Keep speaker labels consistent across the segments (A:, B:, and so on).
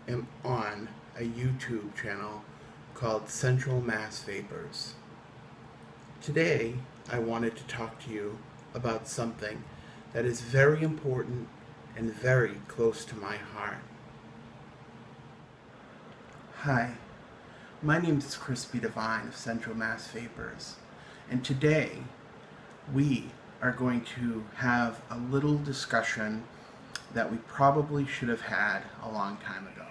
A: am on a YouTube channel called Central Mass Vapors. Today, I wanted to talk to you about something that is very important and very close to my heart. Hi, my name is Crispy Divine of Central Mass Vapors, and today we are going to have a little discussion that we probably should have had a long time ago.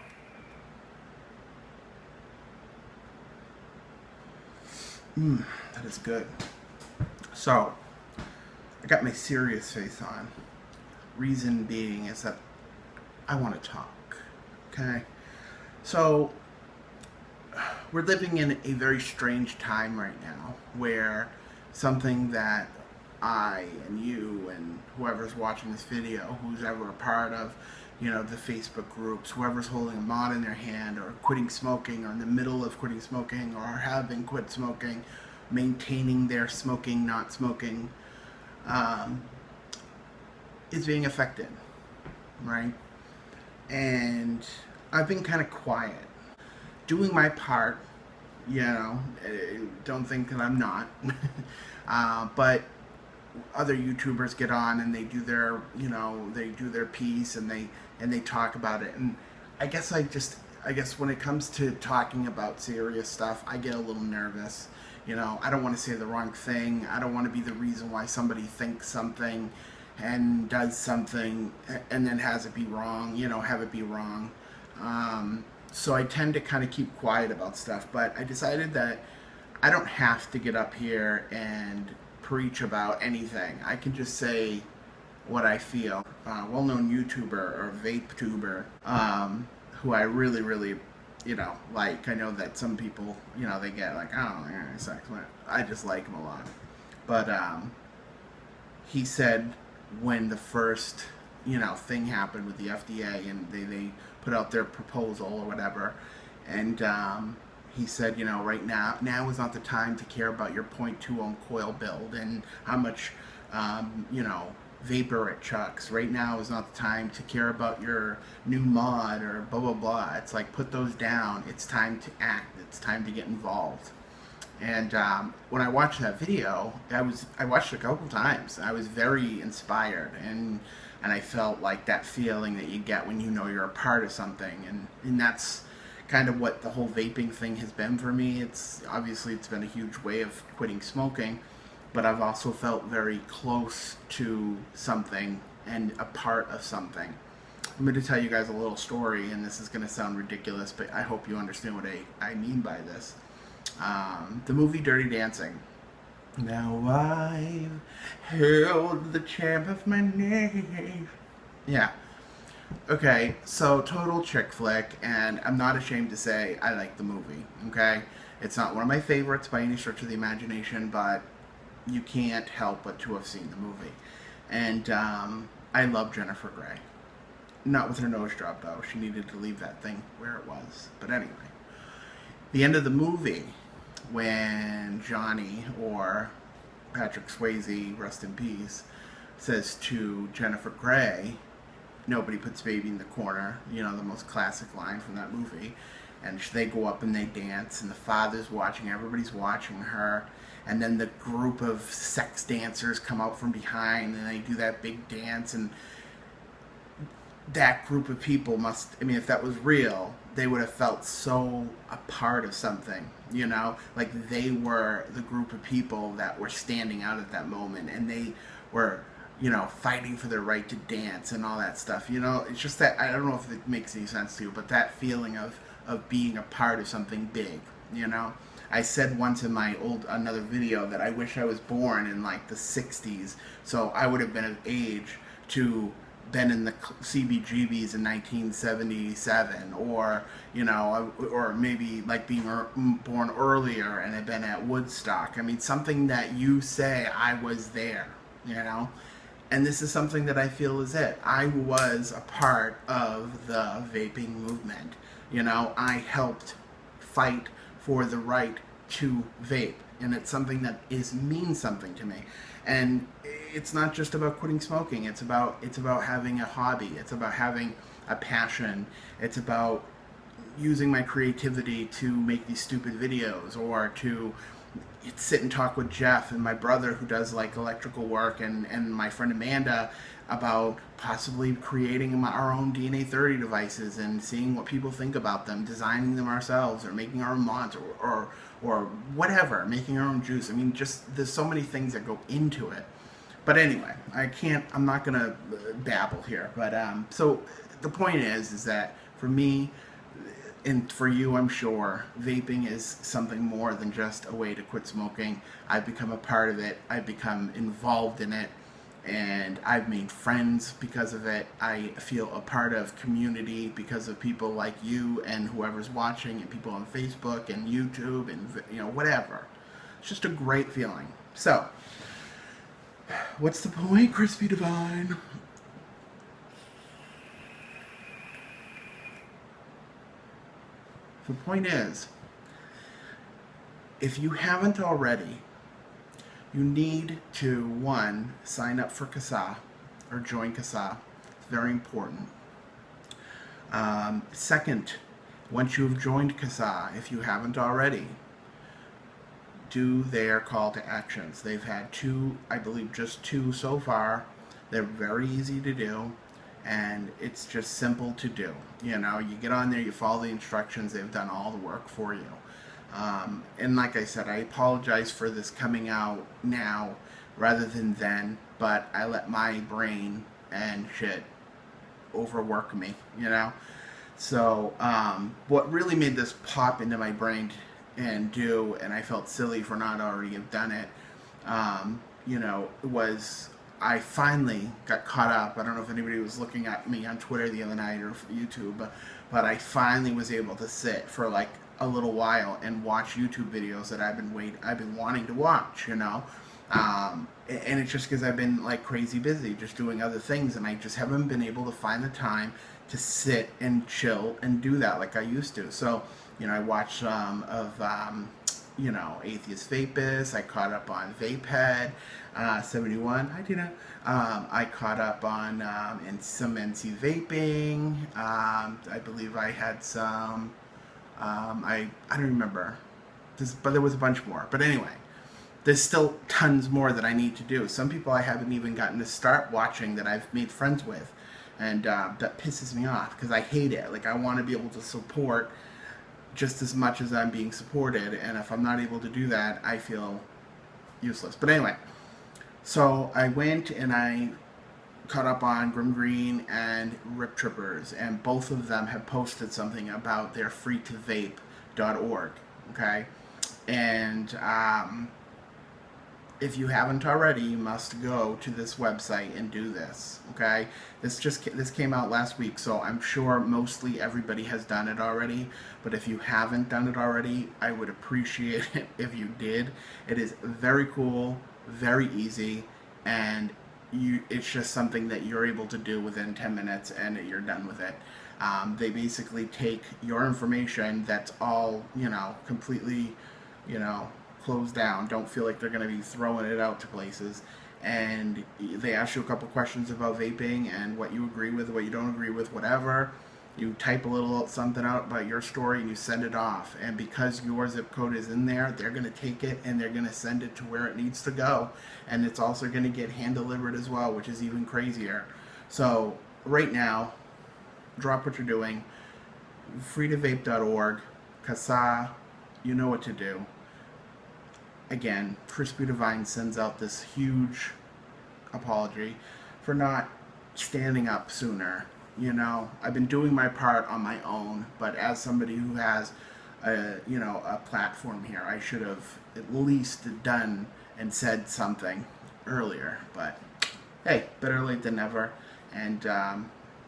A: That is good. So, I got my serious face on. Reason being is that I want to talk. Okay? So, we're living in a very strange time right now where something that I and you and whoever's watching this video, who's ever a part of, the Facebook groups, whoever's holding a mod in their hand or quitting smoking or in the middle of quitting smoking or having quit smoking, maintaining their smoking, not smoking, is being affected, right? And I've been kind of quiet, doing my part, don't think that I'm not, but other YouTubers get on and they do their, they do their piece and they talk about it. And I guess when it comes to talking about serious stuff, I get a little nervous. I don't want to say the wrong thing. I don't want to be the reason why somebody thinks something and does something and then has it be wrong, have it be wrong. So I tend to kind of keep quiet about stuff, but I decided that I don't have to get up here and preach about anything. I can just say what I feel. Well-known YouTuber or vape tuber, who I really, really, like. I know that some people, they get like, oh, yeah, it sucks. I just like him a lot. But he said when the first, thing happened with the FDA and they put out their proposal or whatever, and he said, right now is not the time to care about your .2 ohm coil build and how much, vapor it chucks. Right now is not the time to care about your new mod or blah, blah, blah. It's like, put those down. It's time to act. It's time to get involved. And when I watched that video, I watched it a couple times. I was very inspired, and I felt like that feeling that you get when you're a part of something, and that's kind of what the whole vaping thing has been for me. It's been a huge way of quitting smoking, but I've also felt very close to something and a part of something. I'm going to tell you guys a little story, and this is going to sound ridiculous, but I hope you understand what I mean by this. The movie Dirty Dancing. Now I've held the champ of my name. Yeah. Okay, so total chick flick, and I'm not ashamed to say I like the movie, okay? It's not one of my favorites by any stretch of the imagination, but you can't help but to have seen the movie. And I love Jennifer Grey. Not with her nose job, though. She needed to leave that thing where it was. But anyway, the end of the movie, when Johnny, or Patrick Swayze, rest in peace, says to Jennifer Grey, "Nobody puts baby in the corner," the most classic line from that movie. And they go up and they dance, and the father's watching, everybody's watching her, and then the group of sex dancers come out from behind, and they do that big dance, and that group of people if that was real, they would have felt so a part of something, like they were the group of people that were standing out at that moment, and they were fighting for their right to dance and all that stuff. It's just that, I don't know if it makes any sense to you, but that feeling of being a part of something big, I said once in my another video that I wish I was born in like the 60s, so I would have been of age to been in the CBGBs in 1977, or or maybe like being born earlier and had been at Woodstock. Something that you say I was there, and this is something that I feel is it. I was a part of the vaping movement. I helped fight for the right to vape, and it's something that means something to me. And it's not just about quitting smoking. It's about having a hobby. It's about having a passion. It's about using my creativity to make these stupid videos, or to sit and talk with Jeff and my brother who does like electrical work, and my friend Amanda about possibly creating our own DNA 30 devices and seeing what people think about them, designing them ourselves, or making our own mods, or whatever, making our own juice. I mean, just there's so many things that go into it. But anyway, I'm not gonna babble here. But so the point is that for me, and for you, I'm sure, vaping is something more than just a way to quit smoking. I've become a part of it. I've become involved in it, and I've made friends because of it. I feel a part of community because of people like you and whoever's watching, and people on Facebook and YouTube and whatever. It's just a great feeling. So, what's the point, Crispy Divine? The point is, if you haven't already, you need to, one, sign up for CASAA or join CASAA. It's very important. Second, once you've joined CASAA, if you haven't already, do their call to actions. They've had two, I believe just two so far. They're very easy to do, and it's just simple to do. You get on there, you follow the instructions, they've done all the work for you. And like I said, I apologize for this coming out now rather than then, but I let my brain and shit overwork me, So what really made this pop into my brain and I felt silly for not already have done it, was I finally got caught up. I don't know if anybody was looking at me on Twitter the other night or YouTube, but I finally was able to sit for like a little while and watch YouTube videos that I've been wanting to watch, and it's just because I've been like crazy busy just doing other things, and I just haven't been able to find the time to sit and chill and do that like I used to. So, I watched some of Atheist Vapist. I caught up on Vapehead 71. Hi, Tina. I caught up on in some NC Vaping. I believe I had some. I don't remember, but there was a bunch more. But anyway, there's still tons more that I need to do. Some people I haven't even gotten to start watching that I've made friends with, and that pisses me off because I hate it. Like, I want to be able to support just as much as I'm being supported, and if I'm not able to do that, I feel useless. But anyway, so I went and I caught up on Grim Green and Rip Trippers, and both of them have posted something about their freetovape.org, okay? And if you haven't already, you must go to this website and do this, okay? This came out last week, so I'm sure mostly everybody has done it already, but if you haven't done it already, I would appreciate it if you did. It is very cool, very easy, and it's just something that you're able to do within 10 minutes and you're done with it. They basically take your information that's all, completely, closed down. Don't feel like they're going to be throwing it out to places. And they ask you a couple questions about vaping and what you agree with, what you don't agree with, whatever. You type a little something out about your story and you send it off. And because your zip code is in there, they're going to take it and they're going to send it to where it needs to go. And it's also going to get hand delivered as well, which is even crazier. So right now, drop what you're doing. freetovape.org, CASAA, you know what to do. Again, Crispy Divine sends out this huge apology for not standing up sooner. I've been doing my part on my own, but as somebody who has a platform here, I should have at least done and said something earlier. But hey, better late than never, and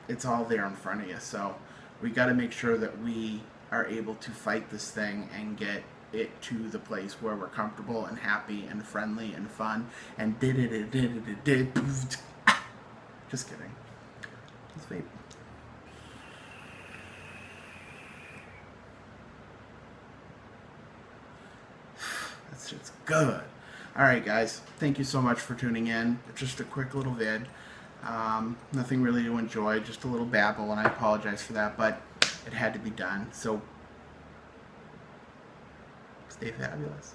A: it's all there in front of you. So we got to make sure that we are able to fight this thing and get it to the place where we're comfortable and happy and friendly and fun and just kidding. Just vape. That's just good. Alright guys, thank you so much for tuning in. Just a quick little vid. Nothing really to enjoy, just a little babble, and I apologize for that, but It had to be done. So stay fabulous.